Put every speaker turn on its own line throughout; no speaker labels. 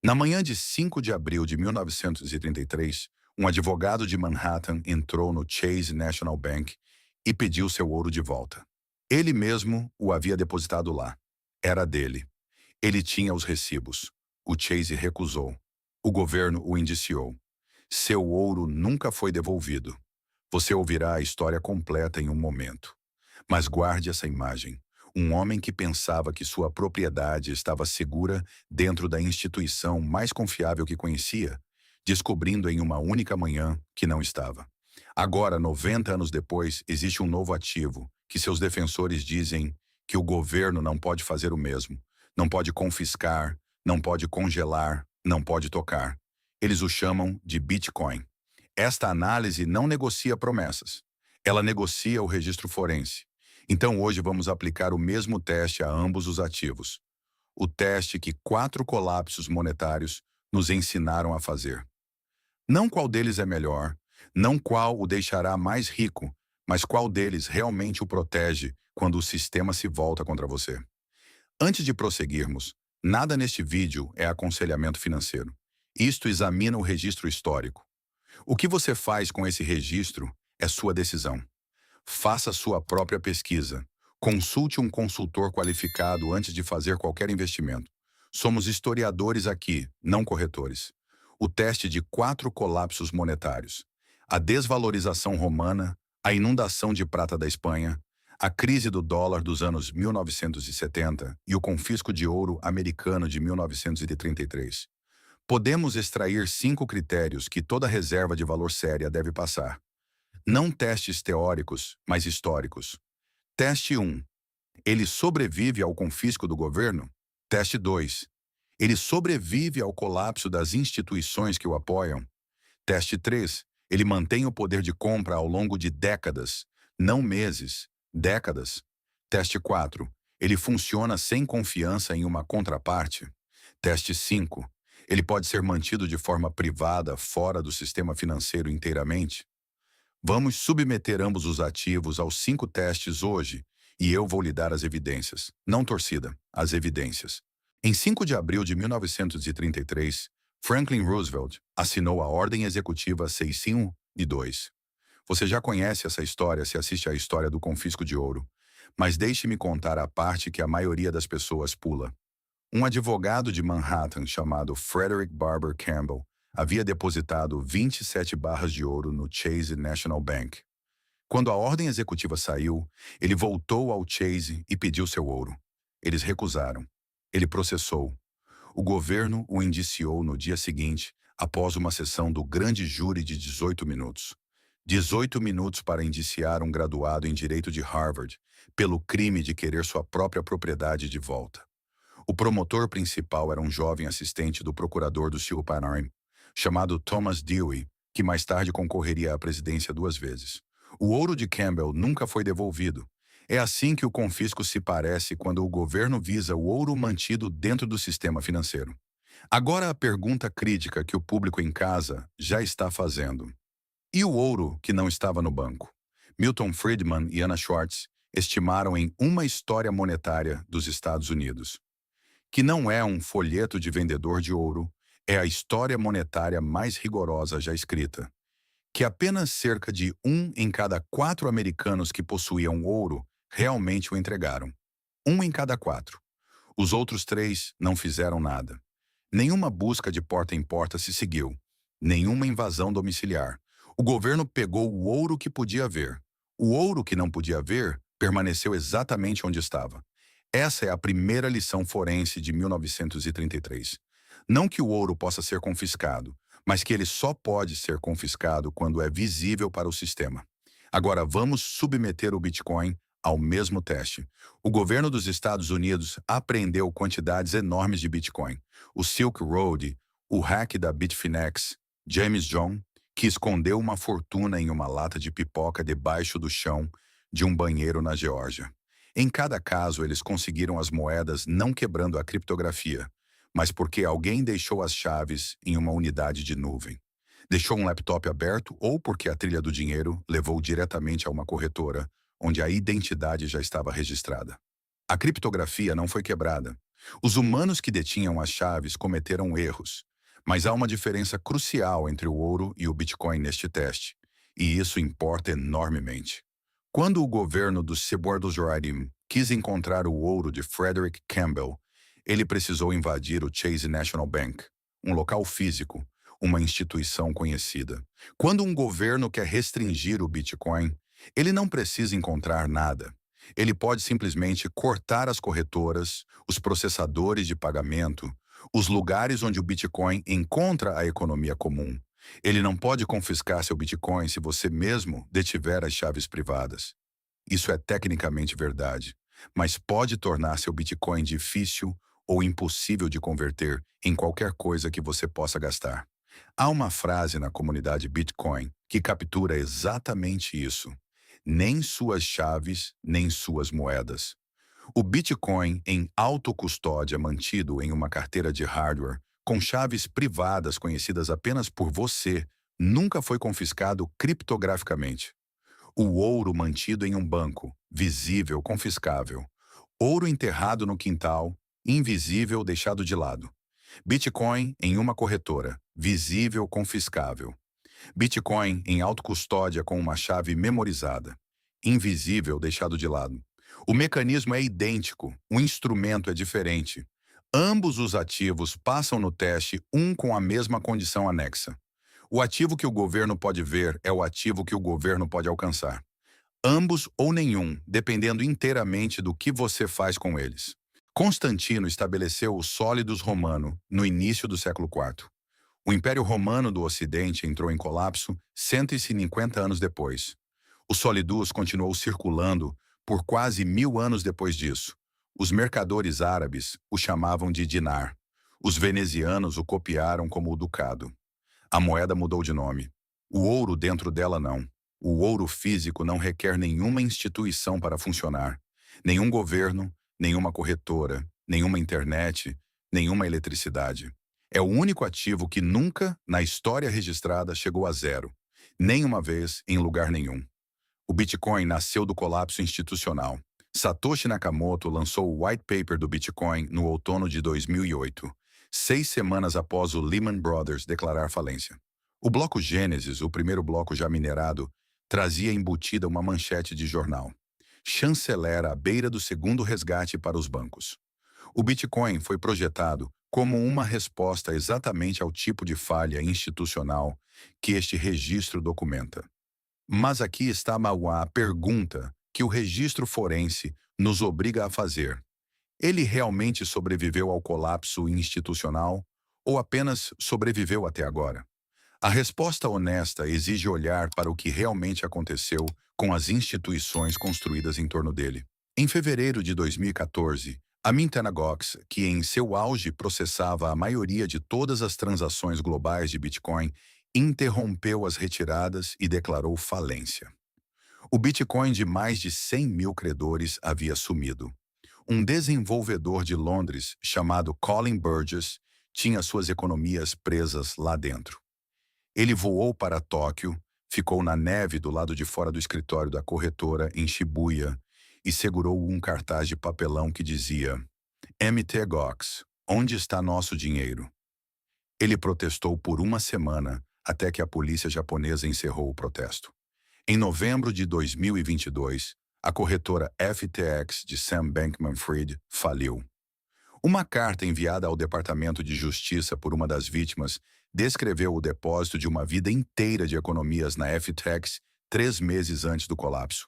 Na manhã de 5 de abril de 1933, um advogado de Manhattan entrou no Chase National Bank e pediu seu ouro de volta. Ele mesmo o havia depositado lá. Era dele. Ele tinha os recibos. O Chase recusou. O governo o indiciou. Seu ouro nunca foi devolvido. Você ouvirá a história completa em um momento. Mas guarde essa imagem. Um homem que pensava que sua propriedade estava segura dentro da instituição mais confiável que conhecia, descobrindo em uma única manhã que não estava. Agora, 90 anos depois, existe um novo ativo, que seus defensores dizem que o governo não pode fazer o mesmo. Não pode confiscar, não pode congelar, não pode tocar. Eles o chamam de Bitcoin. Esta análise não negocia promessas. Ela negocia o registro forense. Então hoje vamos aplicar o mesmo teste a ambos os ativos. O teste que 4 colapsos monetários nos ensinaram a fazer. Não qual deles é melhor, não qual o deixará mais rico, mas qual deles realmente o protege quando o sistema se volta contra você. Antes de prosseguirmos, nada neste vídeo é aconselhamento financeiro. Isto examina o registro histórico. O que você faz com esse registro é sua decisão. Faça sua própria pesquisa. Consulte um consultor qualificado antes de fazer qualquer investimento. Somos historiadores aqui, não corretores. O teste de 4 colapsos monetários. A desvalorização romana, a inundação de prata da Espanha, a crise do dólar dos anos 1970 e o confisco de ouro americano de 1933. Podemos extrair 5 critérios que toda reserva de valor séria deve passar. Não testes teóricos, mas históricos. Teste 1. Ele sobrevive ao confisco do governo? Teste 2. Ele sobrevive ao colapso das instituições que o apoiam? Teste 3. Ele mantém o poder de compra ao longo de décadas, não meses, décadas. Teste 4. Ele funciona sem confiança em uma contraparte? Teste 5. Ele pode ser mantido de forma privada, fora do sistema financeiro inteiramente? Vamos submeter ambos os ativos aos 5 testes hoje e eu vou lhe dar as evidências. Não torcida, as evidências. Em 5 de abril de 1933, Franklin Roosevelt assinou a Ordem Executiva 652. Você já conhece essa história se assiste à história do confisco de ouro, mas deixe-me contar a parte que a maioria das pessoas pula. Um advogado de Manhattan chamado Frederick Barber Campbell havia depositado 27 barras de ouro no Chase National Bank. Quando a ordem executiva saiu, ele voltou ao Chase e pediu seu ouro. Eles recusaram. Ele processou. O governo o indiciou no dia seguinte, após uma sessão do grande júri de 18 minutos. 18 minutos para indiciar um graduado em Direito de Harvard pelo crime de querer sua própria propriedade de volta. O promotor principal era um jovem assistente do procurador do Silpanorm, chamado Thomas Dewey, que mais tarde concorreria à presidência 2 vezes. O ouro de Campbell nunca foi devolvido. É assim que o confisco se parece quando o governo visa o ouro mantido dentro do sistema financeiro. Agora a pergunta crítica que o público em casa já está fazendo. E o ouro que não estava no banco? Milton Friedman e Anna Schwartz estimaram em Uma História Monetária dos Estados Unidos, que não é um folheto de vendedor de ouro, é a história monetária mais rigorosa já escrita, que apenas cerca de 1 em cada 4 americanos que possuíam ouro realmente o entregaram. 1 em cada 4. Os outros 3 não fizeram nada. Nenhuma busca de porta em porta se seguiu. Nenhuma invasão domiciliar. O governo pegou o ouro que podia ver. O ouro que não podia ver permaneceu exatamente onde estava. Essa é a primeira lição forense de 1933. Não que o ouro possa ser confiscado, mas que ele só pode ser confiscado quando é visível para o sistema. Agora vamos submeter o Bitcoin ao mesmo teste. O governo dos Estados Unidos apreendeu quantidades enormes de Bitcoin. O Silk Road, o hack da Bitfinex, James John, que escondeu uma fortuna em uma lata de pipoca debaixo do chão de um banheiro na Geórgia. Em cada caso, eles conseguiram as moedas não quebrando a criptografia, mas porque alguém deixou as chaves em uma unidade de nuvem. Deixou um laptop aberto ou porque a trilha do dinheiro levou diretamente a uma corretora, onde a identidade já estava registrada. A criptografia não foi quebrada, Os humanos que detinham as chaves cometeram erros, mas há uma diferença crucial entre o ouro e o Bitcoin neste teste, e isso importa enormemente. Quando o governo do Seboardosradim quis encontrar o ouro de Frederick Campbell, ele precisou invadir o Chase National Bank, um local físico, uma instituição conhecida. Quando um governo quer restringir o Bitcoin, ele não precisa encontrar nada. Ele pode simplesmente cortar as corretoras, os processadores de pagamento, os lugares onde o Bitcoin encontra a economia comum. Ele não pode confiscar seu Bitcoin se você mesmo detiver as chaves privadas. Isso é tecnicamente verdade, mas pode tornar seu Bitcoin difícil ou impossível de converter em qualquer coisa que você possa gastar. Há uma frase na comunidade Bitcoin que captura exatamente isso. Nem suas chaves, nem suas moedas. O Bitcoin em autocustódia mantido em uma carteira de hardware, com chaves privadas conhecidas apenas por você, nunca foi confiscado criptograficamente. O ouro mantido em um banco, visível, confiscável. Ouro enterrado no quintal, invisível, deixado de lado. Bitcoin em uma corretora, visível, confiscável. Bitcoin em autocustódia com uma chave memorizada. Invisível, deixado de lado. O mecanismo é idêntico, o instrumento é diferente. Ambos os ativos passam no teste, um com a mesma condição anexa. O ativo que o governo pode ver é o ativo que o governo pode alcançar. Ambos ou nenhum, dependendo inteiramente do que você faz com eles. Constantino estabeleceu o sólidos romano no início do século IV. O Império Romano do Ocidente entrou em colapso 150 anos depois. O solidus continuou circulando por quase 1000 anos depois disso. Os mercadores árabes o chamavam de dinar. Os venezianos o copiaram como o ducado. A moeda mudou de nome. O ouro dentro dela não. O ouro físico não requer nenhuma instituição para funcionar. Nenhum governo, nenhuma corretora, nenhuma internet, nenhuma eletricidade. É o único ativo que nunca, na história registrada, chegou a zero. Nem uma vez, em lugar nenhum. O Bitcoin nasceu do colapso institucional. Satoshi Nakamoto lançou o White Paper do Bitcoin no outono de 2008, 6 semanas após o Lehman Brothers declarar falência. O bloco Gênesis, o primeiro bloco já minerado, trazia embutida uma manchete de jornal. Chancelera à beira do segundo resgate para os bancos. O Bitcoin foi projetado como uma resposta exatamente ao tipo de falha institucional que este registro documenta. Mas aqui está a pergunta que o registro forense nos obriga a fazer. Ele realmente sobreviveu ao colapso institucional ou apenas sobreviveu até agora? A resposta honesta exige olhar para o que realmente aconteceu com as instituições construídas em torno dele. Em fevereiro de 2014, a Gox, que em seu auge processava a maioria de todas as transações globais de Bitcoin, interrompeu as retiradas e declarou falência. O Bitcoin de mais de 100 mil credores havia sumido. Um desenvolvedor de Londres, chamado Colin Burgess, tinha suas economias presas lá dentro. Ele voou para Tóquio, ficou na neve do lado de fora do escritório da corretora em Shibuya e segurou um cartaz de papelão que dizia: Mt. Gox, onde está nosso dinheiro? Ele protestou por uma semana até que a polícia japonesa encerrou o protesto. Em novembro de 2022, a corretora FTX de Sam Bankman-Fried faliu. Uma carta enviada ao Departamento de Justiça por uma das vítimas descreveu o depósito de uma vida inteira de economias na FTX 3 meses antes do colapso.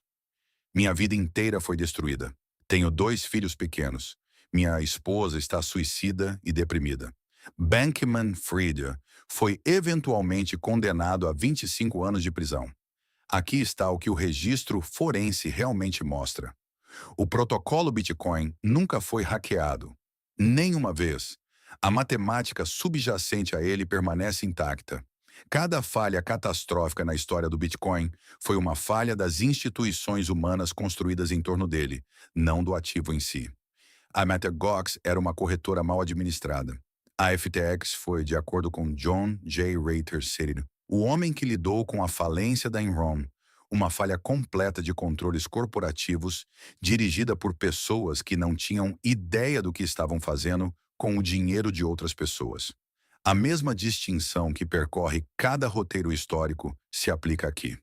Minha vida inteira foi destruída. Tenho 2 filhos pequenos. Minha esposa está suicida e deprimida. Bankman-Fried foi eventualmente condenado a 25 anos de prisão. Aqui está o que o registro forense realmente mostra. O protocolo Bitcoin nunca foi hackeado. Nenhuma vez. A matemática subjacente a ele permanece intacta. Cada falha catastrófica na história do Bitcoin foi uma falha das instituições humanas construídas em torno dele, não do ativo em si. A Mt. Gox era uma corretora mal administrada. A FTX foi, de acordo com John J. Rater City, o homem que lidou com a falência da Enron, uma falha completa de controles corporativos dirigida por pessoas que não tinham ideia do que estavam fazendo com o dinheiro de outras pessoas. A mesma distinção que percorre cada roteiro histórico se aplica aqui.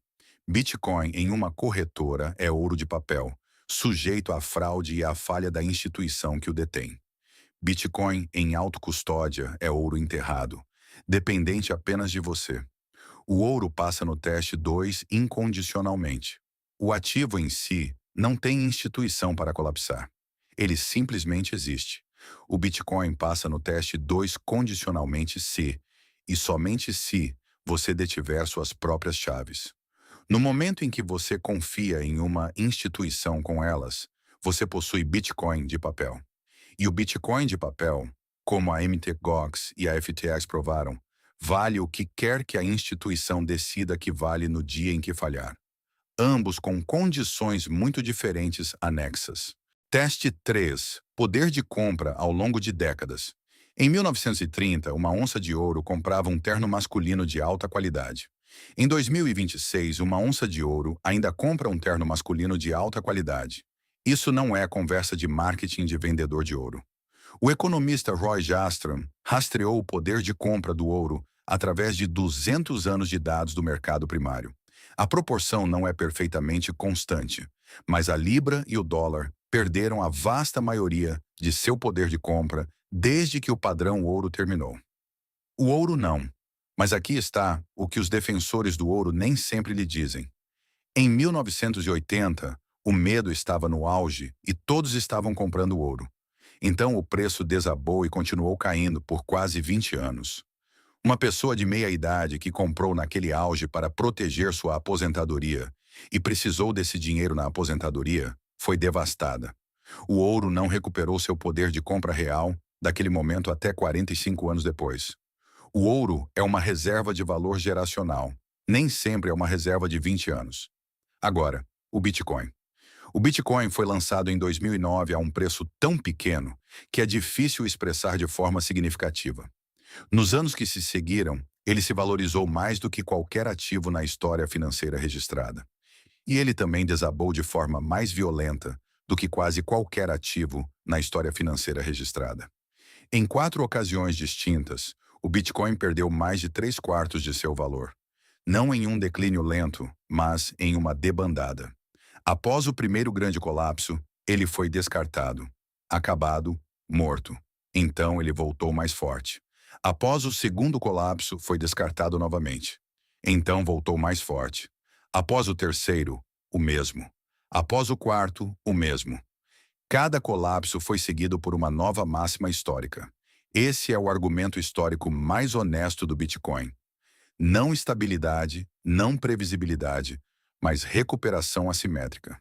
Bitcoin em uma corretora é ouro de papel, sujeito à fraude e à falha da instituição que o detém. Bitcoin em autocustódia é ouro enterrado, dependente apenas de você. O ouro passa no teste 2 incondicionalmente. O ativo em si não tem instituição para colapsar. Ele simplesmente existe. O Bitcoin passa no teste 2 condicionalmente se, e somente se, você detiver suas próprias chaves. No momento em que você confia em uma instituição com elas, você possui Bitcoin de papel. E o Bitcoin de papel, como a Mt. Gox e a FTX provaram, vale o que quer que a instituição decida que vale no dia em que falhar. Ambos com condições muito diferentes anexas. Teste 3. Poder de compra ao longo de décadas. Em 1930, uma onça de ouro comprava um terno masculino de alta qualidade. Em 2026, uma onça de ouro ainda compra um terno masculino de alta qualidade. Isso não é conversa de marketing de vendedor de ouro. O economista Roy Jastram rastreou o poder de compra do ouro através de 200 anos de dados do mercado primário. A proporção não é perfeitamente constante, mas a libra e o dólar perderam a vasta maioria de seu poder de compra desde que o padrão ouro terminou. O ouro não. Mas aqui está o que os defensores do ouro nem sempre lhe dizem. Em 1980, o medo estava no auge e todos estavam comprando ouro. Então o preço desabou e continuou caindo por quase 20 anos. Uma pessoa de meia idade que comprou naquele auge para proteger sua aposentadoria e precisou desse dinheiro na aposentadoria, foi devastada. O ouro não recuperou seu poder de compra real daquele momento até 45 anos depois. O ouro é uma reserva de valor geracional, nem sempre é uma reserva de 20 anos. Agora, o Bitcoin. O Bitcoin foi lançado em 2009 a um preço tão pequeno que é difícil expressar de forma significativa. Nos anos que se seguiram, ele se valorizou mais do que qualquer ativo na história financeira registrada. E ele também desabou de forma mais violenta do que quase qualquer ativo na história financeira registrada. Em 4 ocasiões distintas, o Bitcoin perdeu mais de 3/4 de seu valor. Não em um declínio lento, mas em uma debandada. Após o primeiro grande colapso, ele foi descartado, acabado, morto. Então ele voltou mais forte. Após o segundo colapso, foi descartado novamente. Então voltou mais forte. Após o terceiro, o mesmo. Após o quarto, o mesmo. Cada colapso foi seguido por uma nova máxima histórica. Esse é o argumento histórico mais honesto do Bitcoin. Não estabilidade, não previsibilidade, mas recuperação assimétrica.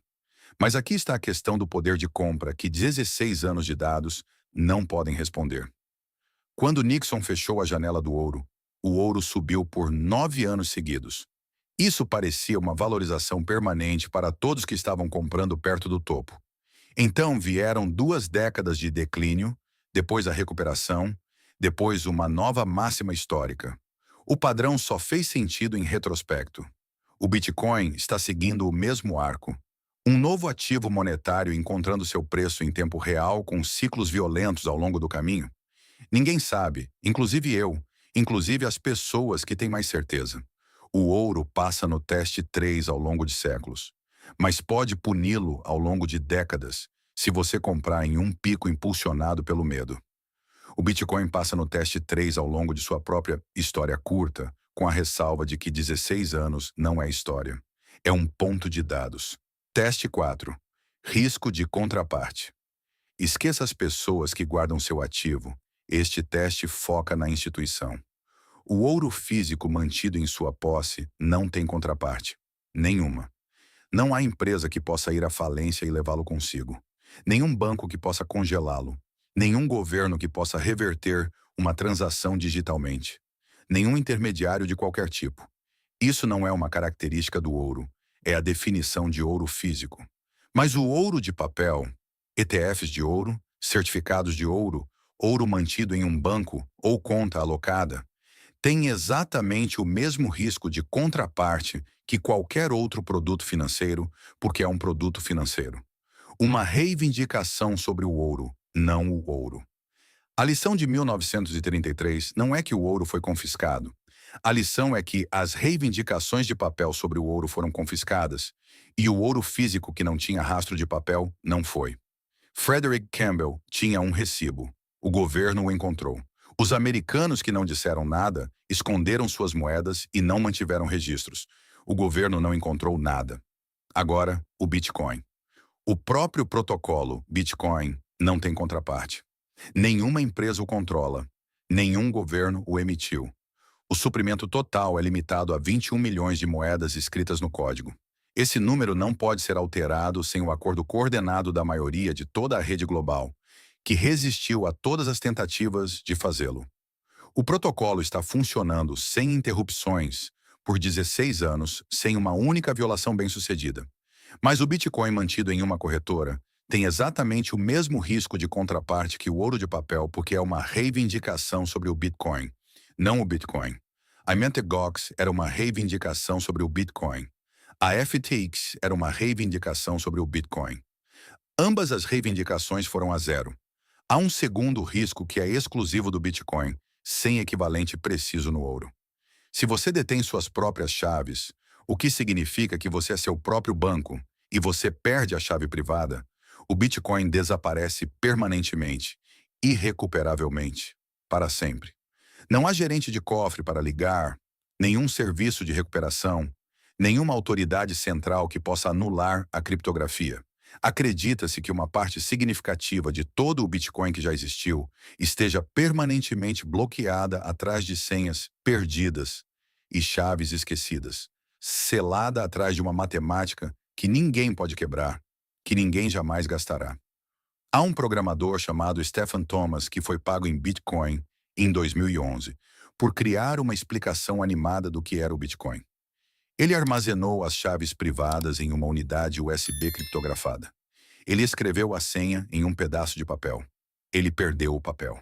Mas aqui está a questão do poder de compra que 16 anos de dados não podem responder. Quando Nixon fechou a janela do ouro, o ouro subiu por 9 anos seguidos. Isso parecia uma valorização permanente para todos que estavam comprando perto do topo. Então vieram 2 décadas de declínio, depois a recuperação, depois uma nova máxima histórica. O padrão só fez sentido em retrospecto. O Bitcoin está seguindo o mesmo arco. Um novo ativo monetário encontrando seu preço em tempo real com ciclos violentos ao longo do caminho. Ninguém sabe, inclusive eu, inclusive as pessoas que têm mais certeza. O ouro passa no teste 3 ao longo de séculos, mas pode puni-lo ao longo de décadas se você comprar em um pico impulsionado pelo medo. O Bitcoin passa no teste 3 ao longo de sua própria história curta, com a ressalva de que 16 anos não é história. É um ponto de dados. Teste 4. Risco de contraparte. Esqueça as pessoas que guardam seu ativo. Este teste foca na instituição. O ouro físico mantido em sua posse não tem contraparte. Nenhuma. Não há empresa que possa ir à falência e levá-lo consigo. Nenhum banco que possa congelá-lo. Nenhum governo que possa reverter uma transação digitalmente. Nenhum intermediário de qualquer tipo. Isso não é uma característica do ouro. É a definição de ouro físico. Mas o ouro de papel, ETFs de ouro, certificados de ouro, ouro mantido em um banco ou conta alocada, tem exatamente o mesmo risco de contraparte que qualquer outro produto financeiro, porque é um produto financeiro. Uma reivindicação sobre o ouro, não o ouro. A lição de 1933 não é que o ouro foi confiscado. A lição é que as reivindicações de papel sobre o ouro foram confiscadas e o ouro físico que não tinha rastro de papel não foi. Frederick Campbell tinha um recibo. O governo o encontrou. Os americanos que não disseram nada esconderam suas moedas e não mantiveram registros. O governo não encontrou nada. Agora, o Bitcoin. O próprio protocolo Bitcoin não tem contraparte. Nenhuma empresa o controla. Nenhum governo o emitiu. O suprimento total é limitado a 21 milhões de moedas escritas no código. Esse número não pode ser alterado sem o acordo coordenado da maioria de toda a rede global, que resistiu a todas as tentativas de fazê-lo. O protocolo está funcionando sem interrupções por 16 anos, sem uma única violação bem-sucedida. Mas o Bitcoin mantido em uma corretora tem exatamente o mesmo risco de contraparte que o ouro de papel, porque é uma reivindicação sobre o Bitcoin, não o Bitcoin. A Mt. Gox era uma reivindicação sobre o Bitcoin. A FTX era uma reivindicação sobre o Bitcoin. Ambas as reivindicações foram a zero. Há um segundo risco que é exclusivo do Bitcoin, sem equivalente preciso no ouro. Se você detém suas próprias chaves, o que significa que você é seu próprio banco, e você perde a chave privada, o Bitcoin desaparece permanentemente, irrecuperavelmente, para sempre. Não há gerente de cofre para ligar, nenhum serviço de recuperação, nenhuma autoridade central que possa anular a criptografia. Acredita-se que uma parte significativa de todo o Bitcoin que já existiu esteja permanentemente bloqueada atrás de senhas perdidas e chaves esquecidas, selada atrás de uma matemática que ninguém pode quebrar, que ninguém jamais gastará. Há um programador chamado Stephen Thomas que foi pago em Bitcoin em 2011 por criar uma explicação animada do que era o Bitcoin. Ele armazenou as chaves privadas em uma unidade USB criptografada. Ele escreveu a senha em um pedaço de papel. Ele perdeu o papel.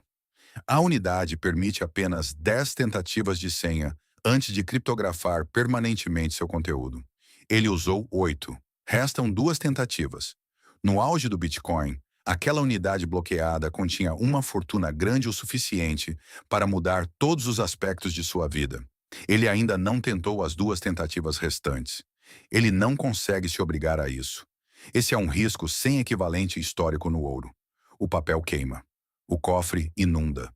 A unidade permite apenas 10 tentativas de senha antes de criptografar permanentemente seu conteúdo. Ele usou 8. Restam 2 tentativas. No auge do Bitcoin, aquela unidade bloqueada continha uma fortuna grande o suficiente para mudar todos os aspectos de sua vida. Ele ainda não tentou as 2 tentativas restantes. Ele não consegue se obrigar a isso. Esse é um risco sem equivalente histórico no ouro. O papel queima. O cofre inunda.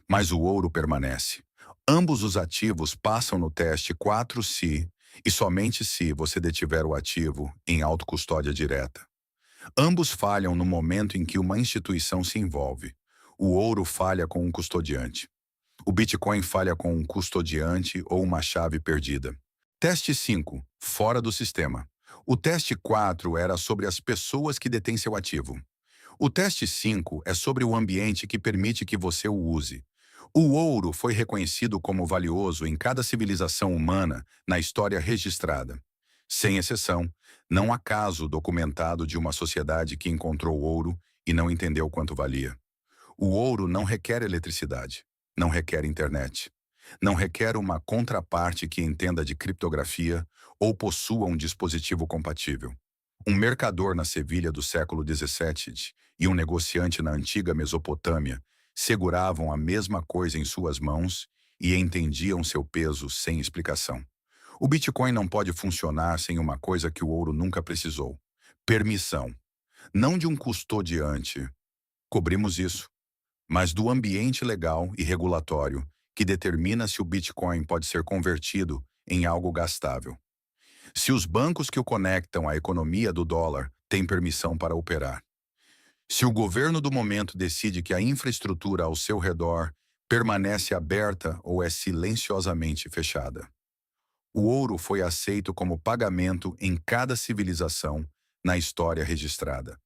Mas o ouro permanece. Ambos os ativos passam no teste 4 se e somente se você detiver o ativo em autocustódia direta. Ambos falham no momento em que uma instituição se envolve. O ouro falha com um custodiante. O Bitcoin falha com um custodiante ou uma chave perdida. Teste 5. Fora do sistema. O teste 4 era sobre as pessoas que detêm seu ativo. O teste 5 é sobre o ambiente que permite que você o use. O ouro foi reconhecido como valioso em cada civilização humana na história registrada. Sem exceção, não há caso documentado de uma sociedade que encontrou ouro e não entendeu quanto valia. O ouro não requer eletricidade, não requer internet, não requer uma contraparte que entenda de criptografia ou possua um dispositivo compatível. Um mercador na Sevilha do século XVII e um negociante na antiga Mesopotâmia seguravam a mesma coisa em suas mãos e entendiam seu peso sem explicação. O Bitcoin não pode funcionar sem uma coisa que o ouro nunca precisou: permissão. Não de um custodiante. Cobrimos isso, mas do ambiente legal e regulatório que determina se o Bitcoin pode ser convertido em algo gastável. Se os bancos que o conectam à economia do dólar têm permissão para operar. Se o governo do momento decide que a infraestrutura ao seu redor permanece aberta ou é silenciosamente fechada. O ouro foi aceito como pagamento em cada civilização na história registrada.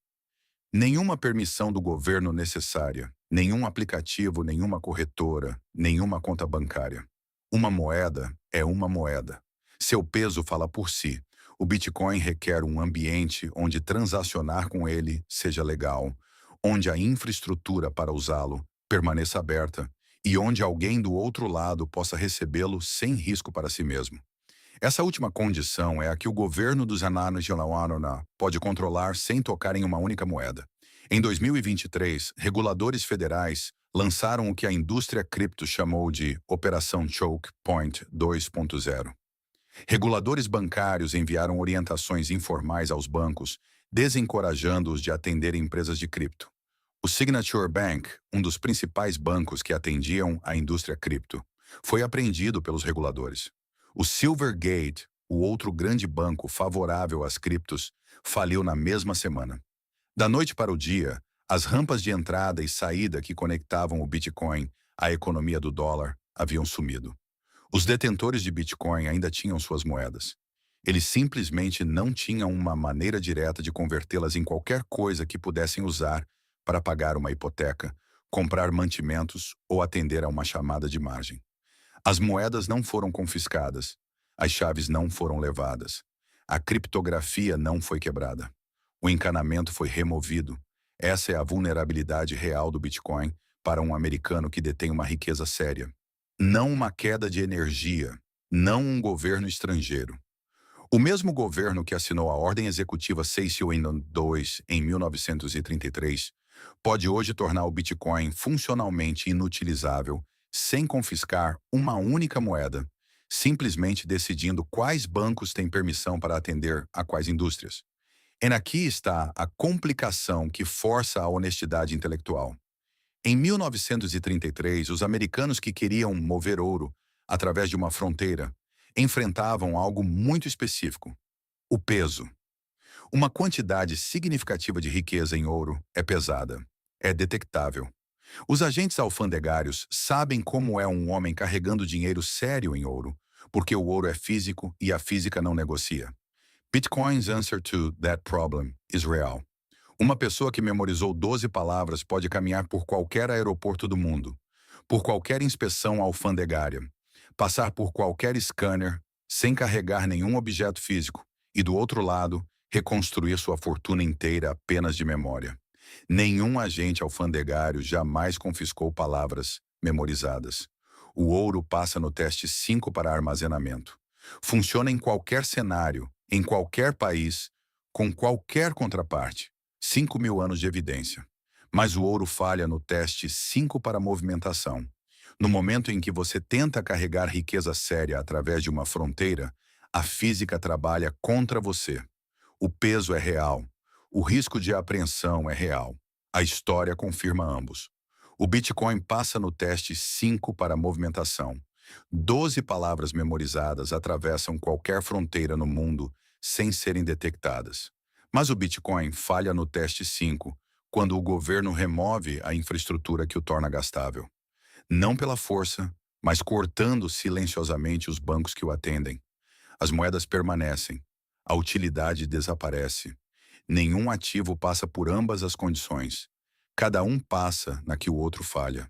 Nenhuma permissão do governo necessária, nenhum aplicativo, nenhuma corretora, nenhuma conta bancária. Uma moeda é uma moeda. Seu peso fala por si. O Bitcoin requer um ambiente onde transacionar com ele seja legal, onde a infraestrutura para usá-lo permaneça aberta e onde alguém do outro lado possa recebê-lo sem risco para si mesmo. Essa última condição é a que o governo dos Ananas de Lauana pode controlar sem tocar em uma única moeda. Em 2023, reguladores federais lançaram o que a indústria cripto chamou de Operação Choke Point 2.0. Reguladores bancários enviaram orientações informais aos bancos, desencorajando-os de atender empresas de cripto. O Signature Bank, um dos principais bancos que atendiam a indústria cripto, foi apreendido pelos reguladores. O Silvergate, o outro grande banco favorável às criptos, faliu na mesma semana. Da noite para o dia, as rampas de entrada e saída que conectavam o Bitcoin à economia do dólar haviam sumido. Os detentores de Bitcoin ainda tinham suas moedas. Eles simplesmente não tinham uma maneira direta de convertê-las em qualquer coisa que pudessem usar para pagar uma hipoteca, comprar mantimentos ou atender a uma chamada de margem. As moedas não foram confiscadas, as chaves não foram levadas, a criptografia não foi quebrada. O encanamento foi removido. Essa é a vulnerabilidade real do Bitcoin para um americano que detém uma riqueza séria. Não uma queda de energia, não um governo estrangeiro. O mesmo governo que assinou a Ordem Executiva 652 em 1933 pode hoje tornar o Bitcoin funcionalmente inutilizável sem confiscar uma única moeda, simplesmente decidindo quais bancos têm permissão para atender a quais indústrias. E aqui está a complicação que força a honestidade intelectual. Em 1933, os americanos que queriam mover ouro através de uma fronteira enfrentavam algo muito específico: o peso. Uma quantidade significativa de riqueza em ouro é pesada, é detectável. Os agentes alfandegários sabem como é um homem carregando dinheiro sério em ouro, porque o ouro é físico e a física não negocia. Bitcoin's answer to that problem is real. Uma pessoa que memorizou 12 palavras pode caminhar por qualquer aeroporto do mundo, por qualquer inspeção alfandegária, passar por qualquer scanner sem carregar nenhum objeto físico e, do outro lado, reconstruir sua fortuna inteira apenas de memória. Nenhum agente alfandegário jamais confiscou palavras memorizadas. O ouro passa no teste 5 para armazenamento. Funciona em qualquer cenário, em qualquer país, com qualquer contraparte. 5.000 anos de evidência. Mas o ouro falha no teste 5 para movimentação. No momento em que você tenta carregar riqueza séria através de uma fronteira, a física trabalha contra você. O peso é real. O risco de apreensão é real. A história confirma ambos. O Bitcoin passa no teste 5 para movimentação. 12 palavras memorizadas atravessam qualquer fronteira no mundo sem serem detectadas. Mas o Bitcoin falha no teste 5 quando o governo remove a infraestrutura que o torna gastável. Não pela força, mas cortando silenciosamente os bancos que o atendem. As moedas permanecem. A utilidade desaparece. Nenhum ativo passa por ambas as condições. Cada um passa na que o outro falha.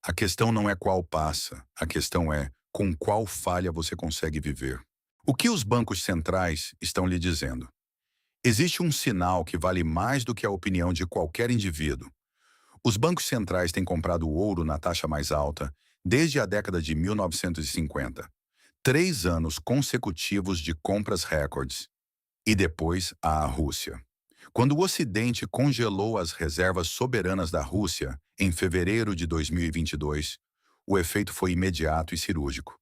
A questão não é qual passa, a questão é com qual falha você consegue viver. O que os bancos centrais estão lhe dizendo? Existe um sinal que vale mais do que a opinião de qualquer indivíduo. Os bancos centrais têm comprado ouro na taxa mais alta desde a década de 1950. 3 anos consecutivos de compras recordes. E depois a Rússia. Quando o Ocidente congelou as reservas soberanas da Rússia em fevereiro de 2022, o efeito foi imediato e cirúrgico.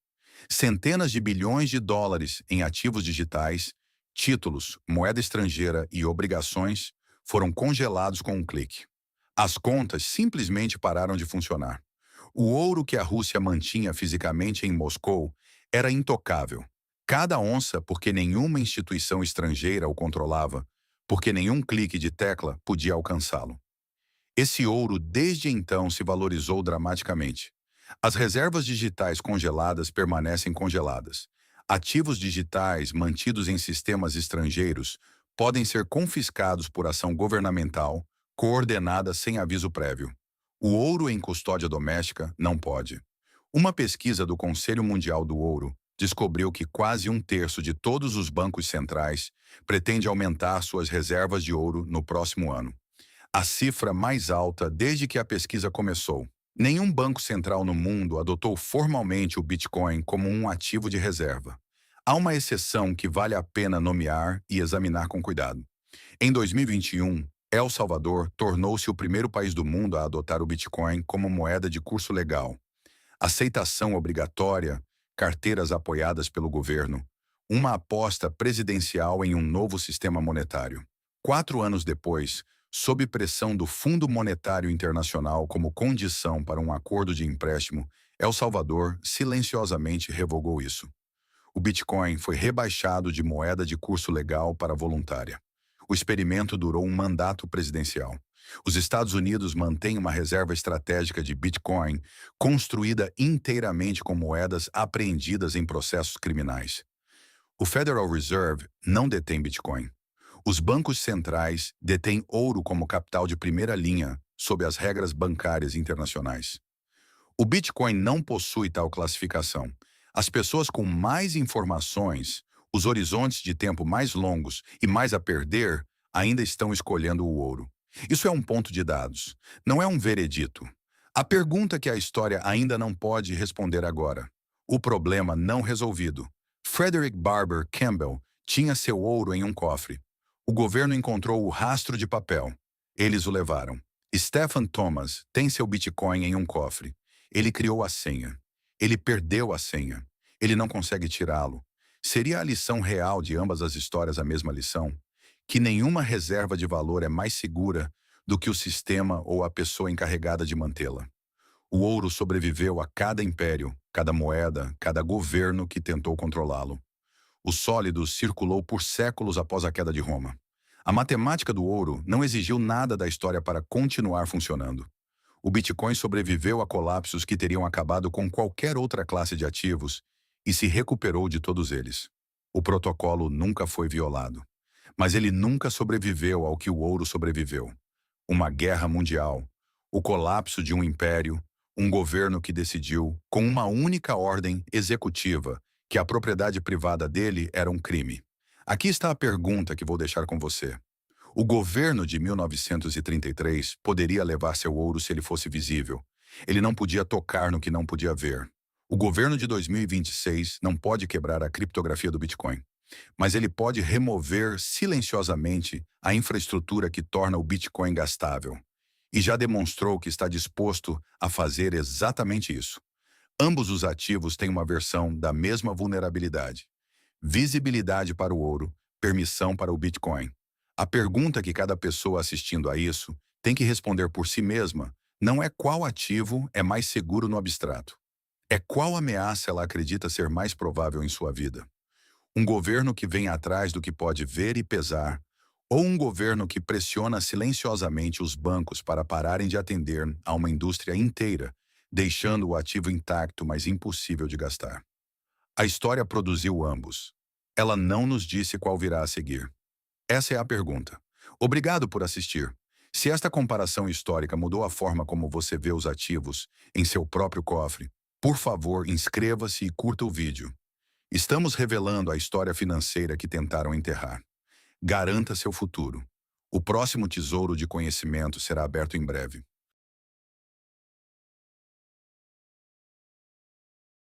Centenas de bilhões de dólares em ativos digitais, títulos, moeda estrangeira e obrigações foram congelados com um clique. As contas simplesmente pararam de funcionar. O ouro que a Rússia mantinha fisicamente em Moscou era intocável. Cada onça, porque nenhuma instituição estrangeira o controlava, porque nenhum clique de tecla podia alcançá-lo. Esse ouro desde então se valorizou dramaticamente. As reservas digitais congeladas permanecem congeladas. Ativos digitais mantidos em sistemas estrangeiros podem ser confiscados por ação governamental, coordenada sem aviso prévio. O ouro em custódia doméstica não pode. Uma pesquisa do Conselho Mundial do Ouro descobriu que quase 1/3 de todos os bancos centrais pretende aumentar suas reservas de ouro no próximo ano. A cifra mais alta desde que a pesquisa começou. Nenhum banco central no mundo adotou formalmente o Bitcoin como um ativo de reserva. Há uma exceção que vale a pena nomear e examinar com cuidado. Em 2021, El Salvador tornou-se o primeiro país do mundo a adotar o Bitcoin como moeda de curso legal. Aceitação obrigatória, carteiras apoiadas pelo governo, uma aposta presidencial em um novo sistema monetário. 4 anos depois, sob pressão do Fundo Monetário Internacional como condição para um acordo de empréstimo, El Salvador silenciosamente revogou isso. O Bitcoin foi rebaixado de moeda de curso legal para voluntária. O experimento durou um mandato presidencial. Os Estados Unidos mantêm uma reserva estratégica de Bitcoin construída inteiramente com moedas apreendidas em processos criminais. O Federal Reserve não detém Bitcoin. Os bancos centrais detêm ouro como capital de primeira linha sob as regras bancárias internacionais. O Bitcoin não possui tal classificação. As pessoas com mais informações, os horizontes de tempo mais longos e mais a perder, ainda estão escolhendo o ouro. Isso é um ponto de dados, não é um veredito. A pergunta que a história ainda não pode responder agora. O problema não resolvido. Frederick Barber Campbell tinha seu ouro em um cofre. O governo encontrou o rastro de papel. Eles o levaram. Stephen Thomas tem seu Bitcoin em um cofre. Ele criou a senha. Ele perdeu a senha. Ele não consegue tirá-lo. Seria a lição real de ambas as histórias a mesma lição? Que nenhuma reserva de valor é mais segura do que o sistema ou a pessoa encarregada de mantê-la. O ouro sobreviveu a cada império, cada moeda, cada governo que tentou controlá-lo. O sólido circulou por séculos após a queda de Roma. A matemática do ouro não exigiu nada da história para continuar funcionando. O Bitcoin sobreviveu a colapsos que teriam acabado com qualquer outra classe de ativos e se recuperou de todos eles. O protocolo nunca foi violado. Mas ele nunca sobreviveu ao que o ouro sobreviveu. Uma guerra mundial, o colapso de um império, um governo que decidiu, com uma única ordem executiva, que a propriedade privada dele era um crime. Aqui está a pergunta que vou deixar com você. O governo de 1933 poderia levar seu ouro se ele fosse visível. Ele não podia tocar no que não podia ver. O governo de 2026 não pode quebrar a criptografia do Bitcoin. Mas ele pode remover silenciosamente a infraestrutura que torna o Bitcoin gastável. E já demonstrou que está disposto a fazer exatamente isso. Ambos os ativos têm uma versão da mesma vulnerabilidade. Visibilidade para o ouro, permissão para o Bitcoin. A pergunta que cada pessoa assistindo a isso tem que responder por si mesma não é qual ativo é mais seguro no abstrato. É qual ameaça ela acredita ser mais provável em sua vida. Um governo que vem atrás do que pode ver e pesar, ou um governo que pressiona silenciosamente os bancos para pararem de atender a uma indústria inteira, deixando o ativo intacto, mas impossível de gastar. A história produziu ambos. Ela não nos disse qual virá a seguir. Essa é a pergunta. Obrigado por assistir. Se esta comparação histórica mudou a forma como você vê os ativos em seu próprio cofre, por favor, inscreva-se e curta o vídeo. Estamos revelando a história financeira que tentaram enterrar. Garanta seu futuro. O próximo tesouro de conhecimento será aberto em breve.